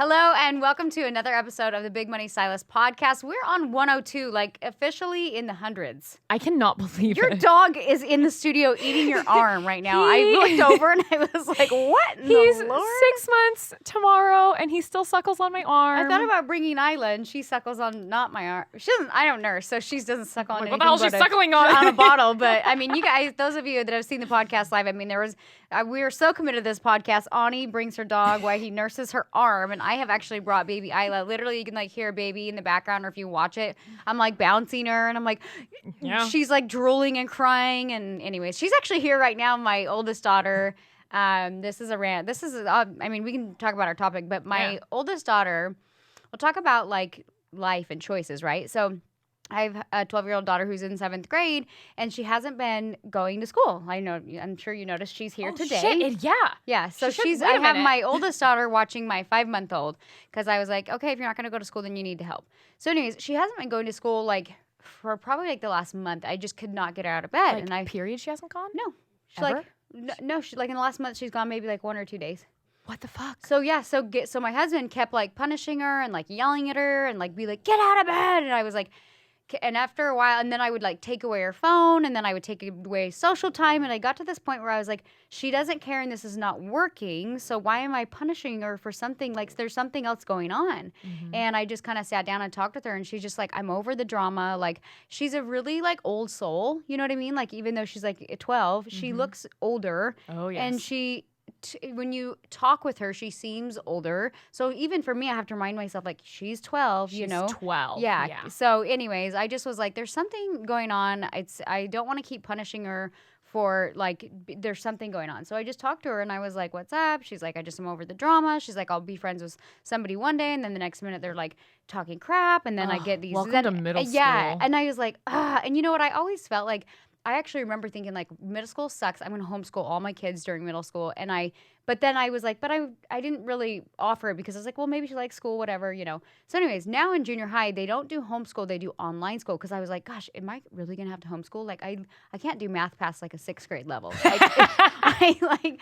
Hello and welcome to another episode of the Big Money Stylist podcast. We're on 102, like officially in the hundreds. I cannot believe Your it. dog is in the studio eating your arm right now. I looked over and I was like, what in He's the Lord? 6 months tomorrow and he still suckles on my arm. I thought about bringing Isla and she suckles on not my arm. She doesn't, I don't nurse, so she doesn't suckle on Like, anything. what the hell is she suckling on? On a bottle. But I mean, you guys, those of you that have seen the podcast live, I mean, we were so committed to this podcast. Ani brings her dog while he nurses her arm, and I have actually brought baby Isla. Literally, you can like hear a baby in the background, or if you watch it, I'm like bouncing her, and I'm like, she's like drooling and crying. And anyways, she's actually here right now. My oldest daughter. This is a rant. This is, I mean, we can talk about our topic, but my oldest daughter. We'll talk about like life and choices, right? So I have a 12-year-old daughter who's in 7th grade, and she hasn't been going to school. I'm sure you noticed she's here today. Shit, yeah. Yeah, so I have my oldest daughter watching my 5-month-old because I was like, okay, if you're not going to go to school, then you need to help. So anyways, she hasn't been going to school like for probably like the last month. I just could not get her out of bed. Like, period, she hasn't gone? No. She Ever? like, no, she like in the last month, she's gone maybe like 1 or 2 days. What the fuck? So yeah, so my husband kept like punishing her and like yelling at her and like be like, get out of bed. And I was like, and after a while, and then I would like take away her phone, and then I would take away social time. And I got to this point where I was like, she doesn't care and this is not working. So why am I punishing her for something? Like there's something else going on. Mm-hmm. And I just kind of sat down and talked with her, and she's just like, I'm over the drama. Like she's a really like old soul. You know what I mean? Like even though she's like 12, she looks older. Oh, yes. And when you talk with her, she seems older. So even for me, I have to remind myself, like, she's 12, you know? 12. Yeah. So anyways, I just was like, there's something going on. I don't want to keep punishing her for, like, there's something going on. So I just talked to her, and I was like, what's up? She's like, I just am over the drama. She's like, I'll be friends with somebody one day, and then the next minute they're, like, talking crap, and then I get these. Welcome to middle school. Yeah, and I was like, and you know what? I always felt like, I actually remember thinking, like, middle school sucks. I'm going to homeschool all my kids during middle school. But then I was like, I didn't really offer it because I was like, well, maybe she likes school, whatever, you know. So anyways, now in junior high, they don't do homeschool. They do online school because I was like, gosh, am I really going to have to homeschool? Like, I can't do math past, like, a 6th grade level. Like,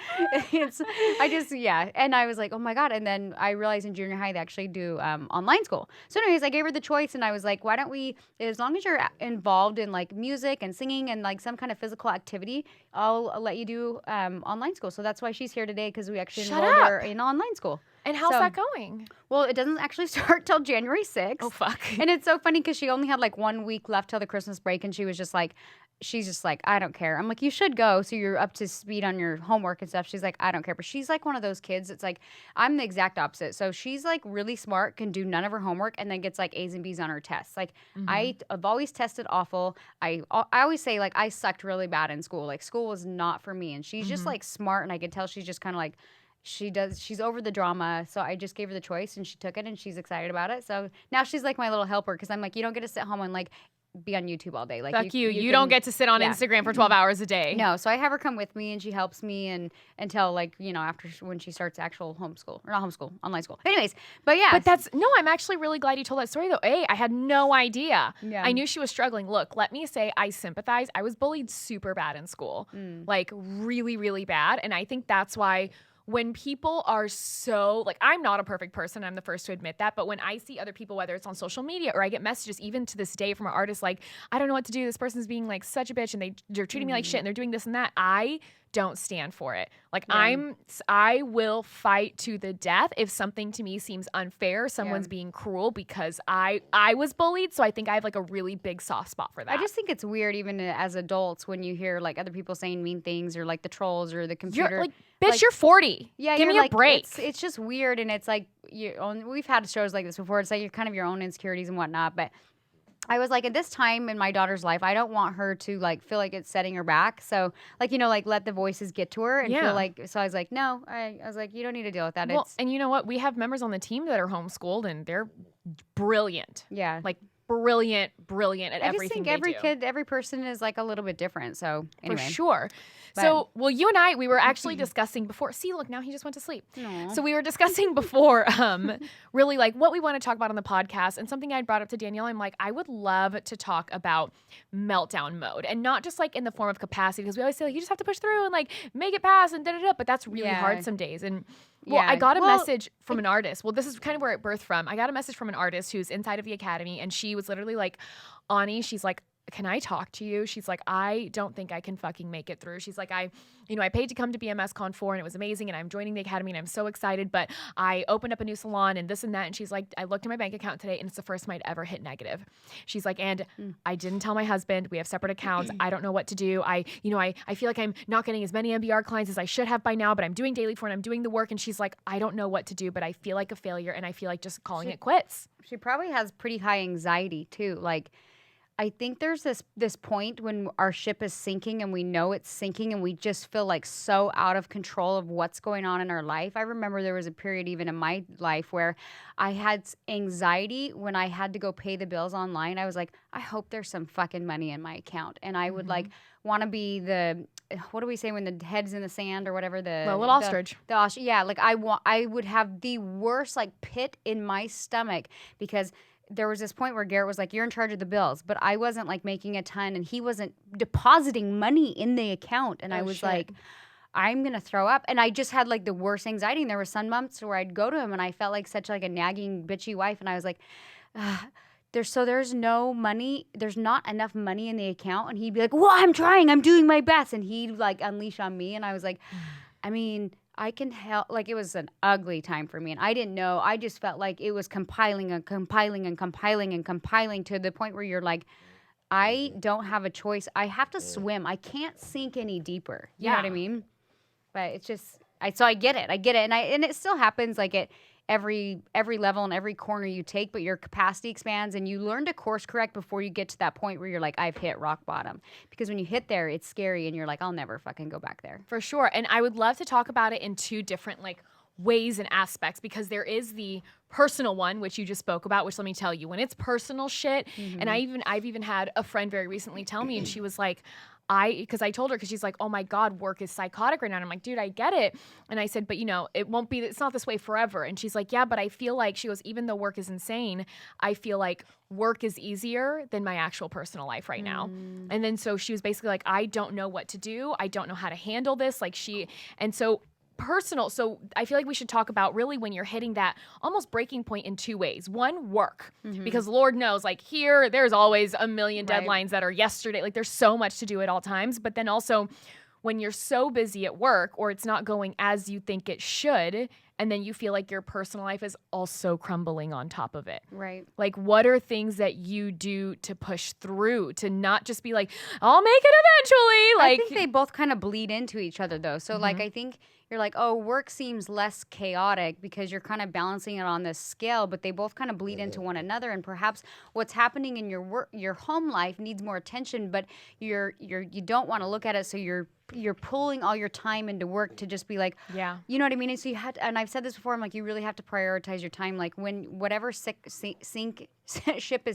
And I was like, oh, my God. And then I realized in junior high, they actually do online school. So anyways, I gave her the choice, and I was like, why don't we, as long as you're involved in, like, music and singing and, like, some kind of physical activity, I'll let you do online school. So that's why she's here today, because we actually enrolled her in online school. And how's that going? Well, it doesn't actually start till January 6th. Oh, fuck. And it's so funny because she only had like 1 week left till the Christmas break, and she's just like, I don't care. I'm like, you should go so you're up to speed on your homework and stuff. She's like, I don't care. But she's like one of those kids. It's like, I'm the exact opposite. So she's like really smart, can do none of her homework, and then gets like A's and B's on her tests. Like I've always tested awful. I always say like I sucked really bad in school. Like school was not for me. And she's just like smart, and I could tell she's just kind of like, she's over the drama. So I just gave her the choice, and she took it, and she's excited about it. So now she's like my little helper, because I'm like, you don't get to sit home and like be on YouTube all day. Like fuck you don't get to sit on Instagram for 12 hours a day. No, so I have her come with me, and she helps me and until like, you know, after when she starts actual online school. Anyways, but yeah. But I'm actually really glad you told that story though. I had no idea. Yeah. I knew she was struggling. Look, let me say I sympathize. I was bullied super bad in school. Like really, really bad. And I think that's why when people are so, like, I'm not a perfect person, I'm the first to admit that, but when I see other people, whether it's on social media or I get messages even to this day from an artist like, I don't know what to do, this person's being like such a bitch and they're treating me like shit and they're doing this and that, I don't stand for it. Like I will fight to the death if something to me seems unfair, someone's being cruel, because I was bullied, so I think I have like a really big soft spot for that. I just think it's weird even as adults when you hear like other people saying mean things or like the trolls or the computer. You're like, bitch, you're 40. Yeah, give me a break. It's just weird, and it's like we've had shows like this before. It's like you're kind of your own insecurities and whatnot, but I was like, at this time in my daughter's life, I don't want her to like feel like it's setting her back. So like, you know, like let the voices get to her and feel like, so I was like, no, I was like, you don't need to deal with that. Well, and you know what? We have members on the team that are homeschooled and they're brilliant. Yeah. Like brilliant at everything I just think every kid, every person is like a little bit different. So anyway. For sure. But, so, well, you and I, we were actually discussing before. See, look, now he just went to sleep. Aww. So we were discussing before really like what we want to talk about on the podcast, and something I brought up to Danielle. I'm like, I would love to talk about meltdown mode, and not just like in the form of capacity, because we always say like, you just have to push through and like make it pass and da-da-da, but that's really hard some days. And Well, I got a message from an artist. Well, this is kind of where it birthed from. I got a message from an artist who's inside of the academy, and she was literally like, Ani, she's like, can I talk to you? She's like, I don't think I can fucking make it through. She's like, I paid to come to BMS Con 4 and it was amazing and I'm joining the academy and I'm so excited, but I opened up a new salon and this and that. And she's like, I looked at my bank account today and it's the first time I'd ever hit negative. She's like, and I didn't tell my husband. We have separate accounts. I don't know what to do. I feel like I'm not getting as many MBR clients as I should have by now, but I'm doing daily for and I'm doing the work. And she's like, I don't know what to do, but I feel like a failure and I feel like just calling it quits. She probably has pretty high anxiety too. Like, I think there's this point when our ship is sinking and we know it's sinking and we just feel like so out of control of what's going on in our life. I remember there was a period even in my life where I had anxiety when I had to go pay the bills online. I was like, I hope there's some fucking money in my account. And I would like want to be what do we say when the head's in the sand or whatever? The little ostrich. Yeah, like I would have the worst like pit in my stomach because there was this point where Garrett was like, you're in charge of the bills, but I wasn't like making a ton and he wasn't depositing money in the account. And I was like, I'm going to throw up. And I just had like the worst anxiety. And there were some months where I'd go to him and I felt like such like a nagging bitchy wife. And I was like, there's no money. There's not enough money in the account. And he'd be like, well, I'm trying. I'm doing my best. And he'd like unleash on me. And I was like, I mean, I can help. Like, it was an ugly time for me. And I didn't know. I just felt like it was compiling to the point where you're like, I don't have a choice. I have to swim. I can't sink any deeper. You know what I mean? But it's just, so I get it. And it still happens like at every level and every corner you take, but your capacity expands and you learn to course correct before you get to that point where you're like, I've hit rock bottom. Because when you hit there, it's scary and you're like, I'll never fucking go back there. For sure. And I would love to talk about it in two different like ways and aspects, because there is the personal one, which you just spoke about, which let me tell you, when it's personal shit, and I've even had a friend very recently tell me, and she was like, because I told her, because she's like, oh my God, work is psychotic right now. And I'm like, dude, I get it. And I said, but it's not this way forever. And she's like, yeah, but I feel like, she goes, even though work is insane, I feel like work is easier than my actual personal life right now. And then so she was basically like, I don't know what to do. I don't know how to handle this. So I feel like we should talk about really when you're hitting that almost breaking point in two ways. One, work, because Lord knows, like there's always a million deadlines that are yesterday. Like there's so much to do at all times. But then also when you're so busy at work or it's not going as you think it should, and then you feel like your personal life is also crumbling on top of it. Right. Like, what are things that you do to push through, to not just be like, I'll make it eventually? Like, I think they both kind of bleed into each other, though. So, like, I think you're like, oh, work seems less chaotic because you're kind of balancing it on this scale, but they both kind of bleed into one another. And perhaps what's happening in your home life needs more attention, but you don't want to look at it, so you're pulling all your time into work to just be like, you know what I mean? And so and I've said this before, I'm like, you really have to prioritize your time. Like when whatever ship is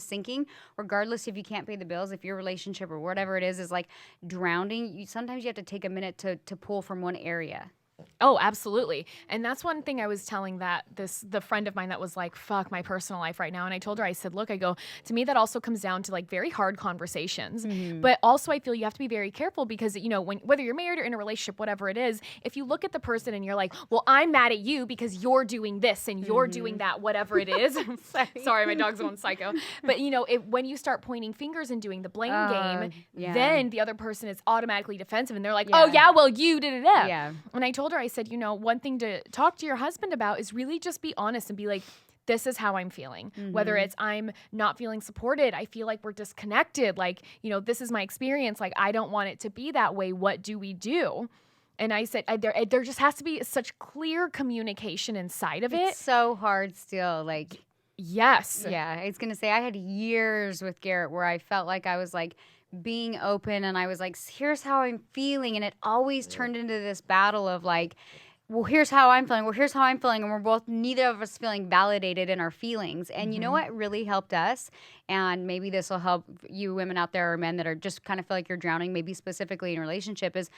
sinking, regardless if you can't pay the bills, if your relationship or whatever it is like drowning, sometimes you have to take a minute to pull from one area. Oh, absolutely. And that's one thing I was telling the friend of mine that was like, fuck my personal life right now. And I told her, I said, look, I go, to me, that also comes down to like very hard conversations. But also I feel you have to be very careful because, whether you're married or in a relationship, whatever it is, if you look at the person and you're like, well, I'm mad at you because you're doing this and you're doing that, whatever it is. Sorry, my dog's going psycho. But, when you start pointing fingers and doing the blame game, then the other person is automatically defensive and they're like, oh, yeah, well, you did it. Yeah. And I told her, I said, one thing to talk to your husband about is really just be honest and be like, this is how I'm feeling. Whether it's I'm not feeling supported, I feel like we're disconnected. Like, this is my experience. Like, I don't want it to be that way. What do we do? And I said, there just has to be such clear communication inside of it. It's so hard still. Like, yes. Yeah. I was going to say, I had years with Garrett where I felt like I was like, being open and I was like, here's how I'm feeling, and it always turned into this battle of like, well, here's how I'm feeling, and we're both, neither of us feeling validated in our feelings. And you know what really helped us, and maybe this will help you women out there or men that are just kind of feel like you're drowning, maybe specifically in a relationship, is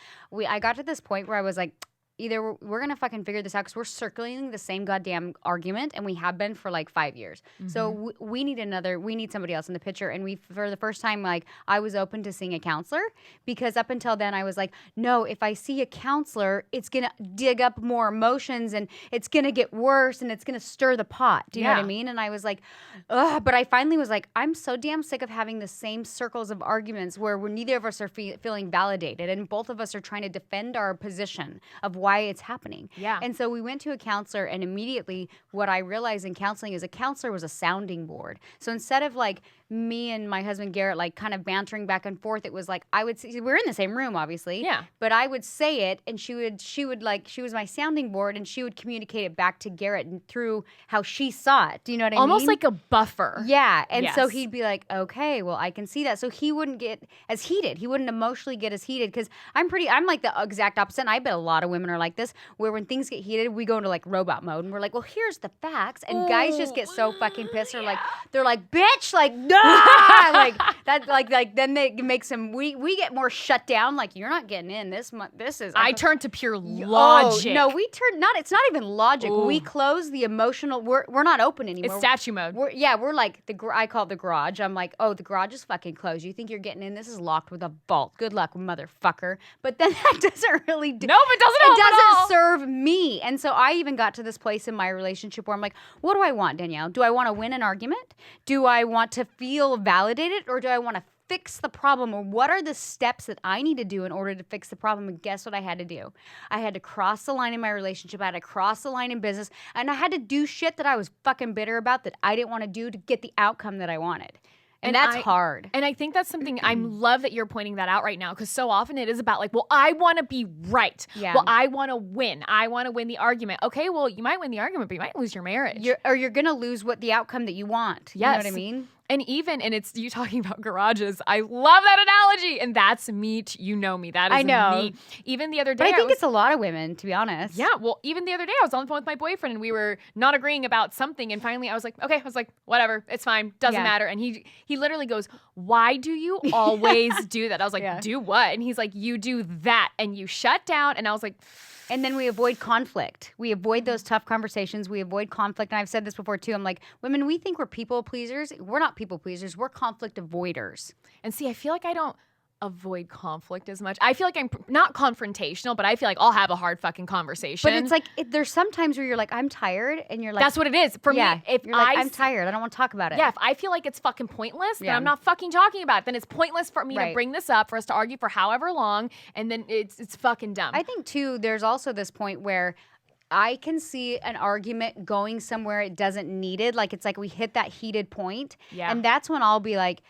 I got to this point where I was like, either we're going to fucking figure this out because we're circling the same goddamn argument and we have been for like 5 years. So we need somebody else in the picture. And for the first time, like I was open to seeing a counselor because up until then I was like, no, if I see a counselor, it's going to dig up more emotions and it's going to get worse and it's going to stir the pot. Do you know what I mean? And I was like, ugh. But I finally was like, I'm so damn sick of having the same circles of arguments where neither of us are feeling validated and both of us are trying to defend our position of why it's happening. Yeah. And so we went to a counselor, and immediately what I realized in counseling is a counselor was a sounding board. So instead of like me and my husband Garrett like kind of bantering back and forth, it was like I would say, we're in the same room obviously, but I would say it and she was my sounding board and she would communicate it back to Garrett and through how she saw it. Do you know what I mean? Almost like a buffer. Yeah. And so he'd be like, okay, well, I can see that. So he wouldn't get as heated. He wouldn't emotionally get as heated because I'm like the exact opposite. And I bet a lot of women are like this, where when things get heated, we go into like robot mode and we're like, well, here's the facts. And guys just get so fucking pissed. They're like, bitch, like, no, like that, like then they makes them. We get more shut down. Like you're not getting in this. This is. I turn to pure logic. No, we turn not. It's not even logic. Ooh. We close the emotional. We're not open anymore. It's statue mode. We're like I call it the garage. I'm like, oh, the garage is fucking closed. You think you're getting in? This is locked with a bolt. Good luck, motherfucker. But then that doesn't really. No, it doesn't. It doesn't serve me. And so I even got to this place in my relationship where I'm like, what do I want, Danielle? Do I want to win an argument? Do I want to feel validated, or do I want to fix the problem? Or what are the steps that I need to do in order to fix the problem? And guess what I had to do? I had to cross the line in my relationship. I had to cross the line in business. And I had to do shit that I was fucking bitter about that I didn't want to do to get the outcome that I wanted. And that's hard. And I think that's something I love that you're pointing that out right now, because so often it is about like, well, I want to be right. Yeah. Well, I want to win. I want to win the argument. Okay, well, you might win the argument, but you might lose your marriage. You're going to lose the outcome that you want. You know what I mean? And it's you talking about garages. I love that analogy. And that's me. You know me. That is me. Even the other day. But I think it's a lot of women, to be honest. Yeah. Well, even the other day, I was on the phone with my boyfriend and we were not agreeing about something. And finally, I was like, whatever. It's fine. Doesn't matter. And he literally goes, why do you always do that? I was like, do what? And he's like, you do that. And you shut down. And I was like... And then we avoid conflict. We avoid those tough conversations. We avoid conflict. And I've said this before, too. I'm like, women, we think we're people pleasers. We're not people pleasers. We're conflict avoiders. And see, I feel like I don't avoid conflict as much. I feel like I'm not confrontational, but I feel like I'll have a hard fucking conversation. But it's like, there's some times where you're like, I'm tired. And you're like... That's what it is. For me, if you're like, I'm tired. I don't want to talk about it. Yeah, if I feel like it's fucking pointless, then I'm not fucking talking about it. Then it's pointless for me to bring this up, for us to argue for however long, and then it's fucking dumb. I think, too, there's also this point where I can see an argument going somewhere it doesn't need it. Like, it's like we hit that heated point. Yeah. And that's when I'll be like,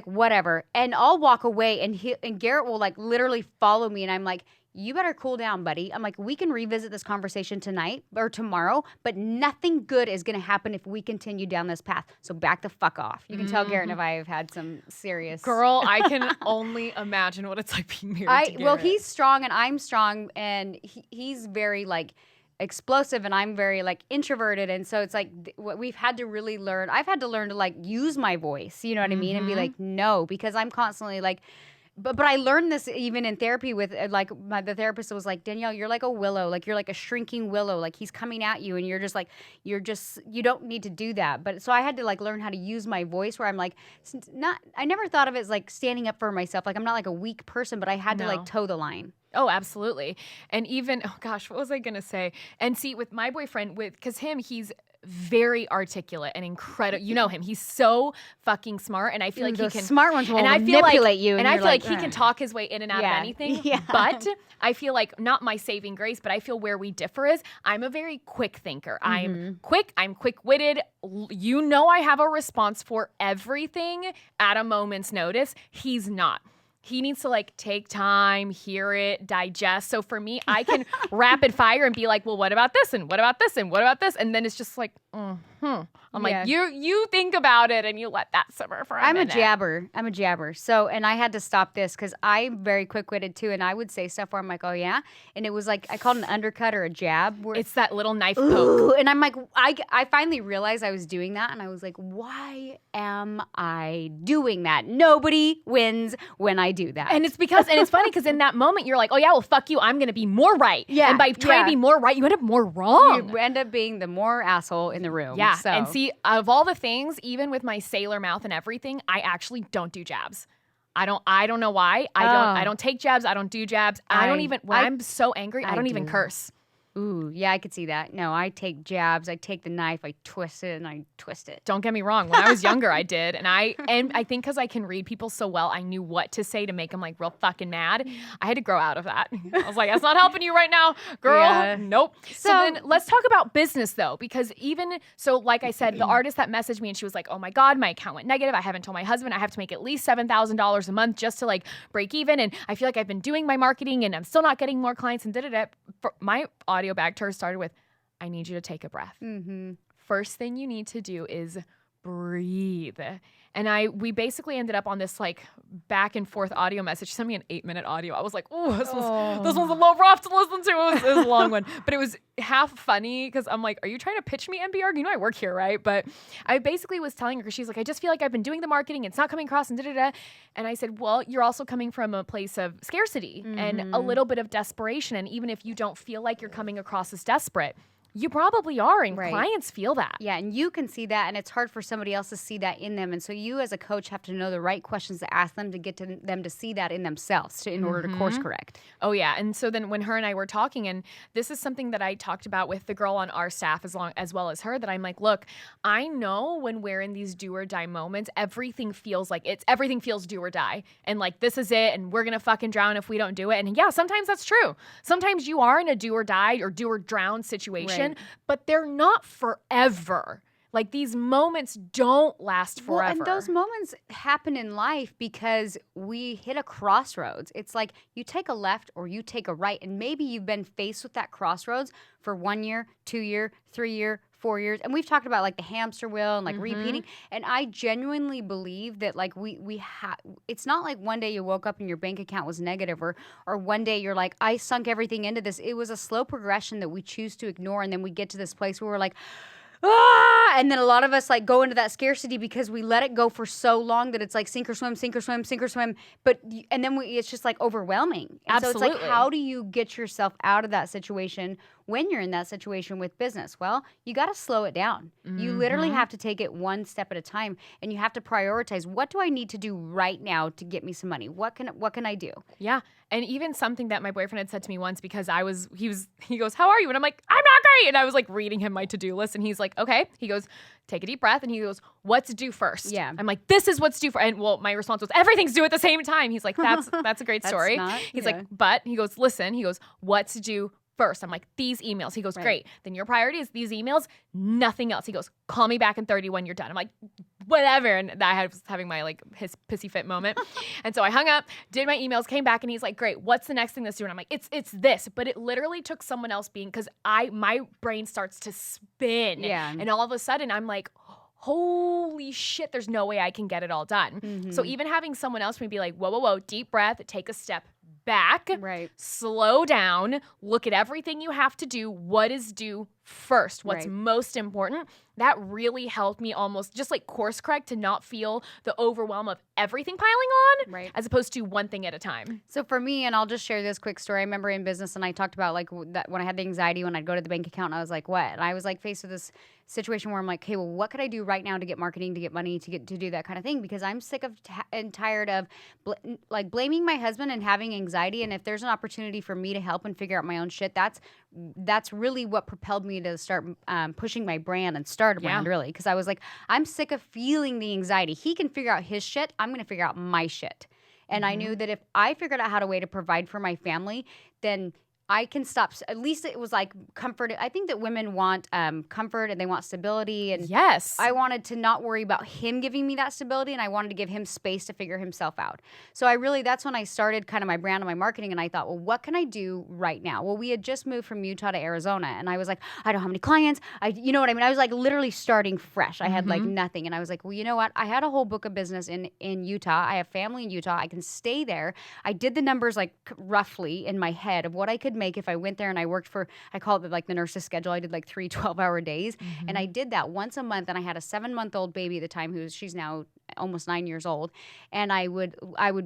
whatever. And I'll walk away and Garrett will like literally follow me. And I'm like, you better cool down, buddy. I'm like, we can revisit this conversation tonight or tomorrow, but nothing good is going to happen if we continue down this path. So back the fuck off. You can tell Garrett and I have had some serious... Girl, I can only imagine what it's like being married to Garrett. Well, he's strong and I'm strong, and he's very like... explosive, and I'm very like introverted, and so it's like what we've had to really learn. I've had to learn to like use my voice, you know what I mean, and be like no, because I'm constantly like. But I learned this even in therapy with like the therapist was like, Danielle, you're like a willow, like you're like a shrinking willow, like he's coming at you and you're just you don't need to do that. But so I had to like learn how to use my voice where I'm like I never thought of it as like standing up for myself. Like I'm not like a weak person, but I had to like toe the line. Oh, absolutely. And even, oh gosh, what was I going to say? And see, with my boyfriend, because he's very articulate and incredible. You know him. He's so fucking smart. And I feel like he can... smart ones will manipulate you. And I feel like he can talk his way in and out of anything. Yeah. But I feel like, not my saving grace, but I feel where we differ is I'm a very quick thinker. I'm quick. I'm quick-witted. You know I have a response for everything at a moment's notice. He's not. He needs to like take time, hear it, digest. So for me, I can rapid fire and be like, well, what about this? And what about this? And what about this? And then it's just like, I'm like, you think about it and you let that simmer for a minute. I'm a jabber. So, and I had to stop this because I'm very quick-witted too. And I would say stuff where I'm like, oh yeah. And it was like, I called an undercut or a jab. It's that little knife poke. And I'm like, I finally realized I was doing that. And I was like, why am I doing that? Nobody wins when I do that. And it's funny because in that moment, you're like, oh yeah, well, fuck you. I'm going to be more right. Yeah. And by trying to be more right, you end up more wrong. You end up being the more asshole in the room. Yeah. So. And see, of all the things, even with my sailor mouth and everything, I actually don't do jabs. I don't know why. I don't take jabs. I don't do jabs. I'm so angry, I don't even curse. Ooh, yeah, I could see that. No, I take jabs. I take the knife. I twist it and I twist it. Don't get me wrong. When I was younger, I did. And I think because I can read people so well, I knew what to say to make them like real fucking mad. I had to grow out of that. I was like, that's not helping you right now, girl. Yeah. Nope. So then let's talk about business though, because like I said, the artist that messaged me and she was like, oh my God, my account went negative. I haven't told my husband I have to make at least $7,000 a month just to like break even. And I feel like I've been doing my marketing and I'm still not getting more clients and da-da-da. My audio back to her started with, I need you to take a breath. Mm-hmm. First thing you need to do is breathe. And we basically ended up on this like back and forth audio message. She sent me an 8-minute audio. I was like, oh, this one's a little rough to listen to. It was a long one, but it was half funny because I'm like, are you trying to pitch me NBR? You know I work here, right? But I basically was telling her, because she's like, I just feel like I've been doing the marketing. It's not coming across and da-da-da. And I said, well, you're also coming from a place of scarcity and a little bit of desperation. And even if you don't feel like you're coming across as desperate, you probably are, and clients feel that. Yeah, and you can see that, and it's hard for somebody else to see that in them. And so you as a coach have to know the right questions to ask them to get to them to see that in themselves in order to course correct. Oh, yeah. And so then when her and I were talking, and this is something that I talked about with the girl on our staff as well as her, that I'm like, look, I know when we're in these do or die moments, everything feels do or die. And like, this is it, and we're going to fucking drown if we don't do it. And yeah, sometimes that's true. Sometimes you are in a do or die or do or drown situation. But they're not forever. Like, these moments don't last forever. Well, and those moments happen in life because we hit a crossroads. It's like you take a left or you take a right, and maybe you've been faced with that crossroads for 1 year, 2 year, 3 year, 4 years. And we've talked about like the hamster wheel and like repeating. And I genuinely believe that like it's not like one day you woke up and your bank account was negative or one day you're like, I sunk everything into this. It was a slow progression that we choose to ignore. And then we get to this place where we're like, and then a lot of us like go into that scarcity because we let it go for so long that it's like sink or swim, sink or swim, sink or swim. And then it's just like overwhelming. And Absolutely. So it's like, how do you get yourself out of that situation when you're in that situation with business? Well, you got to slow it down. You literally have to take it one step at a time, and you have to prioritize. What do I need to do right now to get me some money? What can I do? Yeah. And even something that my boyfriend had said to me once, because he goes, how are you? And I'm like, I'm not great. And I was like reading him my to-do list, and he's like, okay. He goes, take a deep breath. And he goes, what's due first? Yeah. I'm like, this is what's due first. And well, my response was, everything's due at the same time. He's like, that's a great story. He's like, but he goes, listen, he goes, what's due first? I'm like, these emails. He goes, great. Then your priority is these emails, nothing else. He goes, call me back in 30 when you're done. I'm like, whatever. And I was having my like his pissy fit moment. And so I hung up, did my emails, came back, and he's like, great, what's the next thing that's due? And I'm like, it's this. But it literally took someone else because my brain starts to spin. Yeah. And all of a sudden I'm like, holy shit, there's no way I can get it all done. So even having someone else be like, whoa, deep breath, take a step back, slow down, look at everything you have to do, what is due first, what's most important. That really helped me almost just like course correct to not feel the overwhelm of everything piling on, as opposed to one thing at a time. So for me, and I'll just share this quick story. I remember in business, and I talked about like that when I had the anxiety when I'd go to the bank account, and I was like, what? And I was like faced with this situation where I'm like, okay, well, what could I do right now to get marketing, to get money, to do that kind of thing? Because I'm sick of and tired of blaming my husband and having anxiety. And if there's an opportunity for me to help and figure out my own shit, that's really what propelled me to start pushing my brand and start a brand, really. Because I was like, I'm sick of feeling the anxiety. He can figure out his shit. I'm going to figure out my shit. And I knew that if I figured out how to way to provide for my family, then I can stop. At least it was like comfort. I think that women want comfort and they want stability. And yes, I wanted to not worry about him giving me that stability, and I wanted to give him space to figure himself out. So that's when I started kind of my brand and my marketing, and I thought, well, what can I do right now? Well, we had just moved from Utah to Arizona, and I was like, I don't have any clients. You know what I mean? I was like literally starting fresh. I had like nothing, and I was like, well, you know what? I had a whole book of business in Utah. I have family in Utah. I can stay there. I did the numbers like roughly in my head of what I could make if I went there and I worked for, I call it like the nurse's schedule. I did like 3 12-hour days, and I did that once a month, and I had a 7-month-old baby at the time she's now almost 9 years old, and I would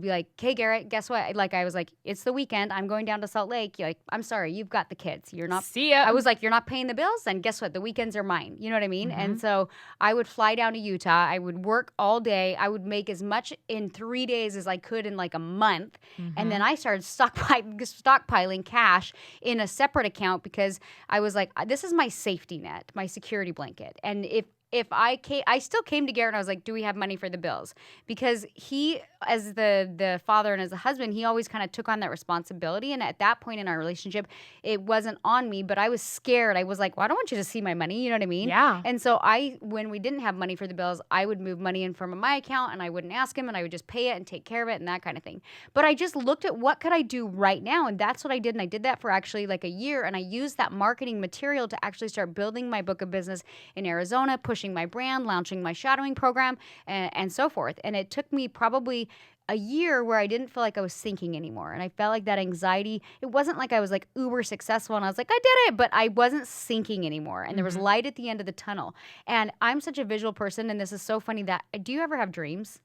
be like, okay, Garrett, guess what? Like I was like, it's the weekend. I'm going down to Salt Lake. You're like, I'm sorry, you've got the kids. You're not. See ya. I was like, you're not paying the bills, and guess what? The weekends are mine. You know what I mean? And so I would fly down to Utah. I would work all day. I would make as much in 3 days as I could in like a month, and then I started stockpiling cash in a separate account because I was like, this is my safety net, my security blanket, and if I still came to Garrett and I was like, do we have money for the bills? Because he, as the father and as a husband, he always kind of took on that responsibility. And at that point in our relationship, it wasn't on me, but I was scared. I was like, well, I don't want you to see my money. You know what I mean? Yeah. And so when we didn't have money for the bills, I would move money in from my account and I wouldn't ask him, and I would just pay it and take care of it and that kind of thing. But I just looked at what could I do right now? And that's what I did. And I did that for actually like a year. And I used that marketing material to actually start building my book of business in Arizona, pushing my brand, launching my shadowing program, and so forth. And it took me probably a year where I didn't feel like I was sinking anymore. And I felt like that anxiety, it wasn't like I was like uber successful and I was like, I did it, but I wasn't sinking anymore. And there was light at the end of the tunnel. And I'm such a visual person, and this is so funny that, do you ever have dreams?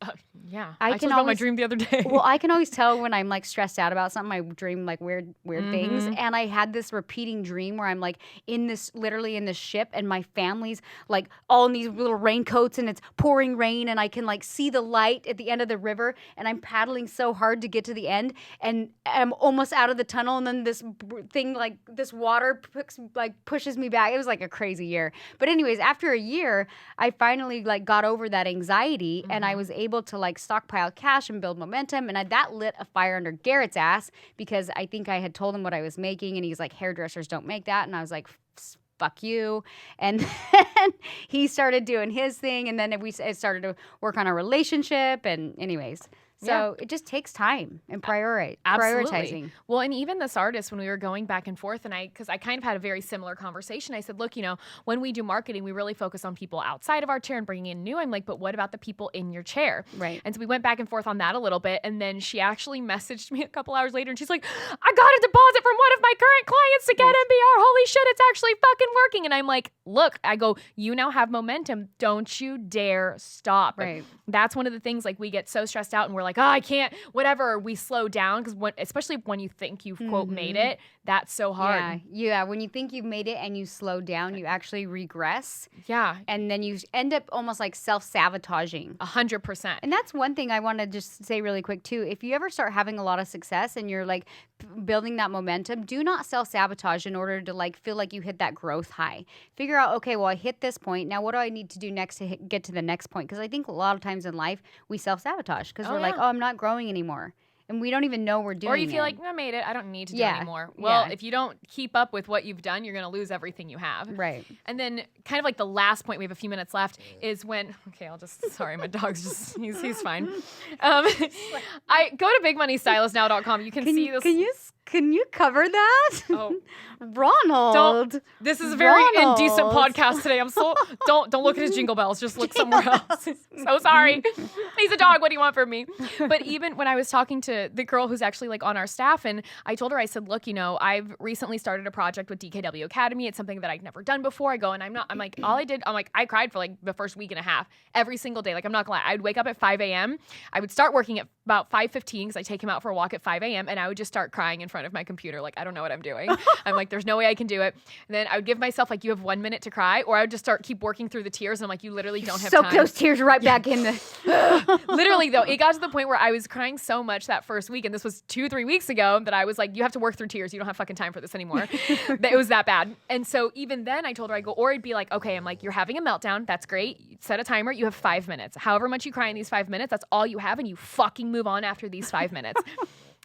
Yeah. I told you about my dream the other day. Well, I can always tell when I'm like stressed out about something. I dream like weird things. And I had this repeating dream where I'm like literally in this ship, and my family's like all in these little raincoats, and it's pouring rain, and I can like see the light at the end of the river, and I'm paddling so hard to get to the end, and I'm almost out of the tunnel, and then this thing, like this water pushes me back. It was like a crazy year. But anyways, after a year, I finally like got over that anxiety, and I was able to like stockpile cash and build momentum, and that lit a fire under Garrett's ass, because I think I had told him what I was making, and he's like, hairdressers don't make that, and I was like, fuck you. And then he started doing his thing, and then we started to work on our relationship, and anyways. So it just takes time and prioritizing. Well, and even this artist, when we were going back and forth, and because I kind of had a very similar conversation, I said, look, when we do marketing, we really focus on people outside of our chair and bringing in new. I'm like, but what about the people in your chair? Right. And so we went back and forth on that a little bit. And then she actually messaged me a couple hours later, and she's like, I got a deposit from one of my current clients to get MBR. Holy shit, it's actually fucking working. And I'm like, look, I go, you now have momentum. Don't you dare stop. Right. That's one of the things, like, we get so stressed out and we're like, oh, I can't, whatever. We slow down because especially when you think you've, quote, made it, that's so hard. Yeah. When you think you've made it and you slow down, you actually regress. Yeah. And then you end up almost like self-sabotaging. 100%. And that's one thing I want to just say really quick too. If you ever start having a lot of success and you're like building that momentum, do not self-sabotage in order to like feel like you hit that growth high. Figure out, okay, well, I hit this point. Now what do I need to do next to get to the next point? Because I think a lot of times in life we self-sabotage because we're like, oh, I'm not growing anymore. And we don't even know we're doing it. Or you feel like, I made it. I don't need to do it anymore. Well, if you don't keep up with what you've done, you're going to lose everything you have. Right. And then kind of like the last point, we have a few minutes left, is when, sorry, my dog's just, he's fine. I go to bigmoneystylistnow.com. You can see this. Can you cover that? Oh, Ronald. This is a very indecent podcast today. I'm so don't look at his jingle bells. Just look somewhere else. So sorry. He's a dog. What do you want from me? But even when I was talking to the girl who's actually like on our staff, and I told her, I said, look, I've recently started a project with DKW Academy. It's something that I've never done before. I cried for like the first week and a half every single day. Like, I'm not gonna lie. I'd wake up at 5 a.m. I would start working at about 5:15 because I take him out for a walk at 5 a.m. and I would just start crying in front of my computer. Like, I don't know what I'm doing. I'm like, there's no way I can do it. And then I would give myself like, you have 1 minute to cry, or I would just keep working through the tears. And I'm like, you literally don't have time. Soak those tears right back in the. Literally though, it got to the point where I was crying so much that first week, and this was 2-3 weeks ago, that I was like, you have to work through tears. You don't have fucking time for this anymore. It was that bad. And so even then I told her, or it'd be like, okay, I'm like, you're having a meltdown. That's great. Set a timer. You have 5 minutes. However much you cry in these 5 minutes, that's all you have. And you fucking move on after these 5 minutes.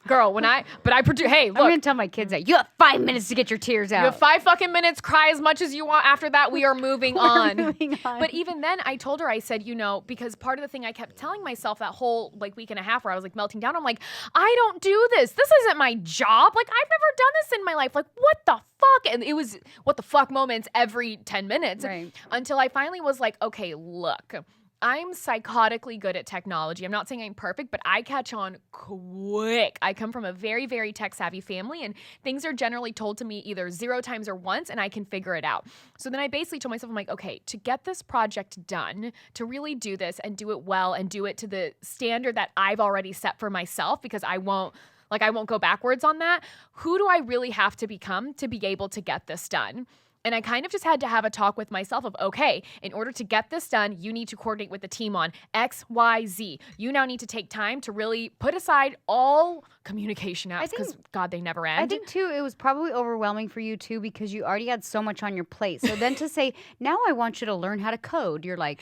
Girl, hey, look. I'm going to tell my kids that you have 5 minutes to get your tears out. You have 5 fucking minutes, cry as much as you want. After that, we are moving on. Moving on. But even then, I told her, I said, because part of the thing I kept telling myself that whole week and a half where I was melting down, I'm like, I don't do this. This isn't my job. I've never done this in my life. What the fuck? And it was what the fuck moments every 10 minutes. Right. Until I finally was like, okay, look. I'm psychotically good at technology. I'm not saying I'm perfect, but I catch on quick. I come from a very, very tech-savvy family, and things are generally told to me either 0 times or once, and I can figure it out. So then I basically told myself, I'm like, okay, to get this project done, to really do this and do it well and do it to the standard that I've already set for myself, because I won't go backwards on that. Who do I really have to become to be able to get this done? And I kind of just had to have a talk with myself of, okay, in order to get this done, you need to coordinate with the team on X, Y, Z. You now need to take time to really put aside all communication apps because, God, they never end. I think, too, it was probably overwhelming for you, too, because you already had so much on your plate. So then to say, now I want you to learn how to code, you're like,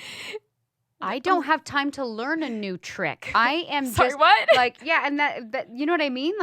I don't have time to learn a new trick. I am Sorry, what? Yeah, and that you know what I mean?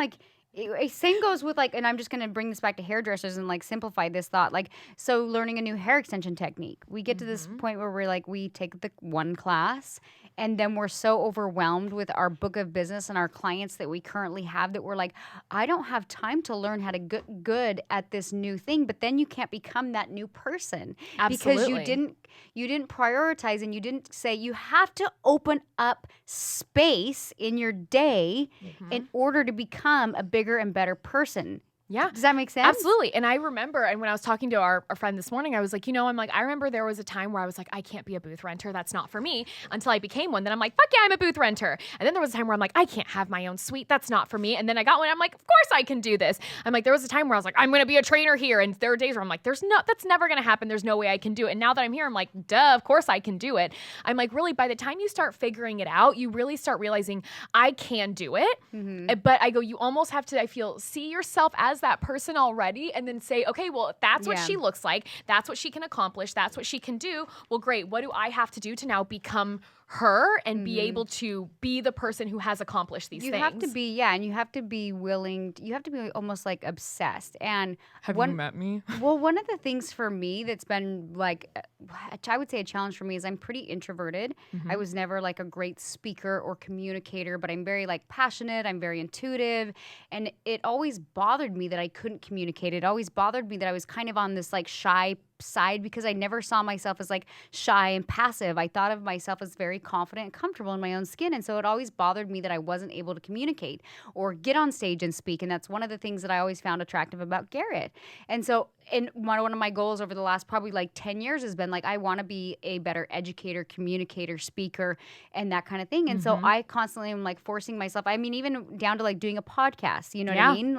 Same goes with and I'm just going to bring this back to hairdressers and simplify this thought. So learning a new hair extension technique. We get to this point where we take the one class and then we're so overwhelmed with our book of business and our clients that we currently have that we're like, I don't have time to learn how to get good at this new thing. But then you can't become that new person. Absolutely. Because you didn't prioritize and you didn't say you have to open up space in your day in order to become a bigger and better person. Yeah. Does that make sense? Absolutely. And I remember, and when I was talking to our friend this morning, I was like, I remember there was a time where I was like, I can't be a booth renter. That's not for me. Until I became one. Then I'm like, fuck yeah, I'm a booth renter. And then there was a time where I'm like, I can't have my own suite. That's not for me. And then I got one. I'm like, of course I can do this. I'm like, there was a time where I was like, I'm going to be a trainer here. And there were days where I'm like, that's never going to happen. There's no way I can do it. And now that I'm here, I'm like, duh, of course I can do it. I'm like, really, by the time you start figuring it out, you really start realizing I can do it. But I go, you almost have to, I feel, see yourself as that person already and then say, okay, well, if that's what she looks like, that's what she can accomplish, that's what she can do, well, great. What do I have to do to now become her and be able to be the person who has accomplished these things? You have to be, and you have to be willing, you have to be almost obsessed. And have you met me? Well, one of the things for me that's been I would say a challenge for me is I'm pretty introverted. I was never a great speaker or communicator, but I'm very passionate. I'm very intuitive. And it always bothered me that I couldn't communicate. It always bothered me that I was kind of on this shy side because I never saw myself as shy and passive. I thought of myself as very confident and comfortable in my own skin. And so it always bothered me that I wasn't able to communicate or get on stage and speak. And that's one of the things that I always found attractive about Garrett. And so one of my goals over the last probably 10 years has been I want to be a better educator, communicator, speaker, and that kind of thing. And so I constantly am forcing myself. I mean, even down to doing a podcast, you know what I mean?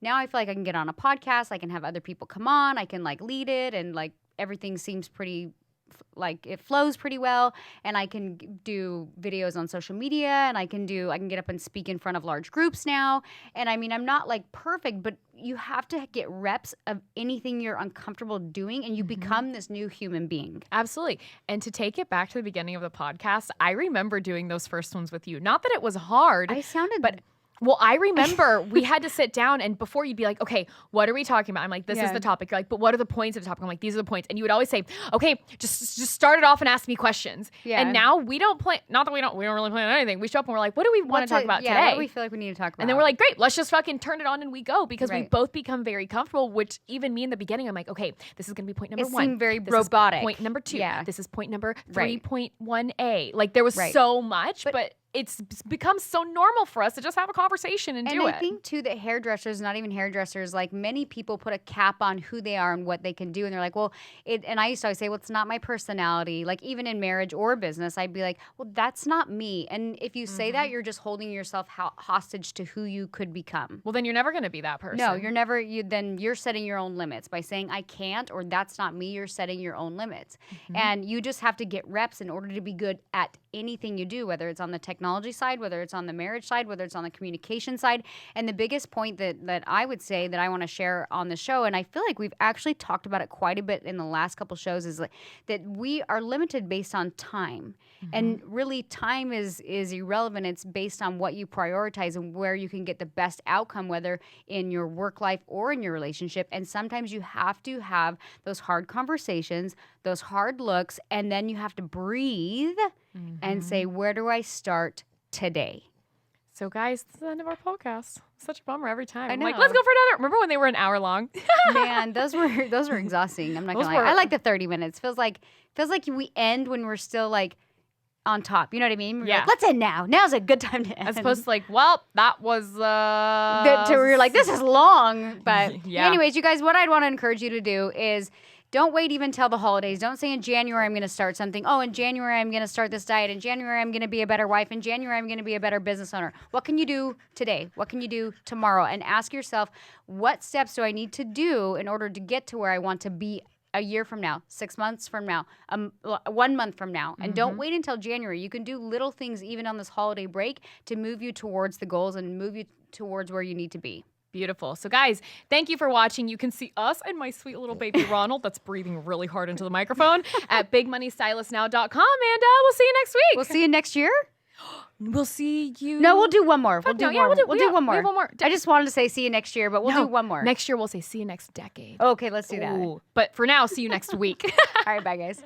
Now I feel like I can get on a podcast. I can have other people come on. I can lead it and everything seems pretty it flows pretty well, and I can do videos on social media, and I can get up and speak in front of large groups now. And I mean, I'm not perfect, but you have to get reps of anything you're uncomfortable doing, and you become this new human being. Absolutely. And to take it back to the beginning of the podcast, I remember doing those first ones with you. Not that it was hard. Well, I remember we had to sit down, and before you'd be like, okay, what are we talking about? I'm like, this is the topic. You're like, but what are the points of the topic? I'm like, these are the points. And you would always say, okay, just start it off and ask me questions. Yeah. And now we don't plan, not that we don't really plan on anything. We show up and we're like, what do we want to talk about today? What do we feel like we need to talk about? And then we're like, great, let's just fucking turn it on and we go, because we both become very comfortable, which even me in the beginning, I'm like, okay, this is going to be point number 1. It seemed very robotic. Point number 2. Yeah. This is point number 3.1a. There was so much, but it's become so normal for us to just have a conversation and do it. And I think, too, that hairdressers, not even hairdressers, many people put a cap on who they are and what they can do. And they're like, well, and I used to always say, well, it's not my personality. Even in marriage or business, I'd be like, well, that's not me. And if you say that, you're just holding yourself hostage to who you could become. Well, then you're never going to be that person. No, you're never. Then you're setting your own limits. By saying I can't or that's not me, you're setting your own limits. And you just have to get reps in order to be good at anything you do, whether it's on the technology technology side, whether it's on the marriage side, whether it's on the communication side. And the biggest point that I would say that I want to share on the show, and I feel like we've actually talked about it quite a bit in the last couple shows, is that we are limited based on time. And really, time is irrelevant. It's based on what you prioritize and where you can get the best outcome, whether in your work life or in your relationship. And sometimes you have to have those hard conversations, those hard looks, and then you have to breathe and say, where do I start today? So, guys, this is the end of our podcast. Such a bummer every time. I know. I'm like, let's go for another. Remember when they were an hour long? Man, those were exhausting. I'm not gonna lie. I like the 30 minutes. Feels like we end when we're still like on top. You know what I mean? We're like, let's end now. Now's a good time to end. As opposed to like, well, that was we're like, this is long. But anyways, you guys, what I'd want to encourage you to do is don't wait even till the holidays. Don't say in January I'm going to start something. Oh, in January I'm going to start this diet. In January I'm going to be a better wife. In January I'm going to be a better business owner. What can you do today? What can you do tomorrow? And ask yourself, what steps do I need to do in order to get to where I want to be a year from now, 6 months from now, 1 month from now? And don't wait until January. You can do little things even on this holiday break to move you towards the goals and move you towards where you need to be. Beautiful. So, guys, thank you for watching. You can see us and my sweet little baby Ronald that's breathing really hard into the microphone at bigmoneystylistnow.com. And we'll see you next week. We'll see you next year. We'll see you. No, we'll do one more. We'll do one more. We'll do one more. We have one more. I just wanted to say see you next year, but we'll do one more. Next year, we'll say see you next decade. Okay, let's do that. But for now, see you next week. All right, bye, guys.